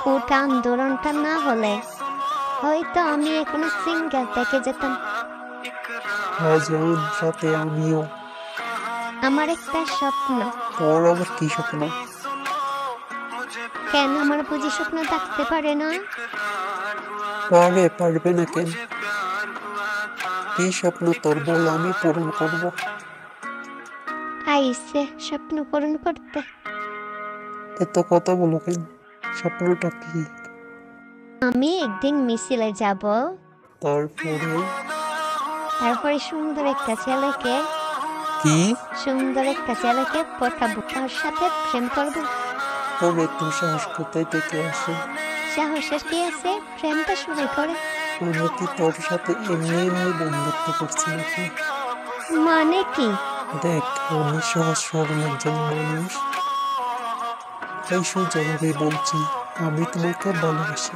কোটা আন্দোলনটা না হলে হয়তো আমি এখনো সিঙ্গেল থেকে যেতাম। হ্যাঁ জান, সাথে আমিও। আমার একটা স্বপ্ন। তোর আবার কি স্বপ্ন? কেন আমার বুঝি স্বপ্ন থাকতে পারে না? পারবে না কেন? কি স্বপ্ন তোর বল, আমি পূরণ করব। আইসে স্বপ্ন পূরণ করতে। এত কথা বলো কেন? স্বপ্নটা কি? আমি একদিন মিছিলে যাব, তারপরে? তারপরে সুন্দর একটা ছেলেকে পটাবো, তার সাথে প্রেম করবো। তোর এত সাহস কোথায় থেকে আসে? সাহসের কি আছে, প্রেমটা শুরু করে। আমি কি তোর সাথে এমনি এমনি বন্ধুত্ব করছি নাকি? মানে কি? দেখ, আমি সহজ সরল একজন মানুষ, তাই সোজাভাবে বলছি, আমি তোমাকে ভালোবাসি।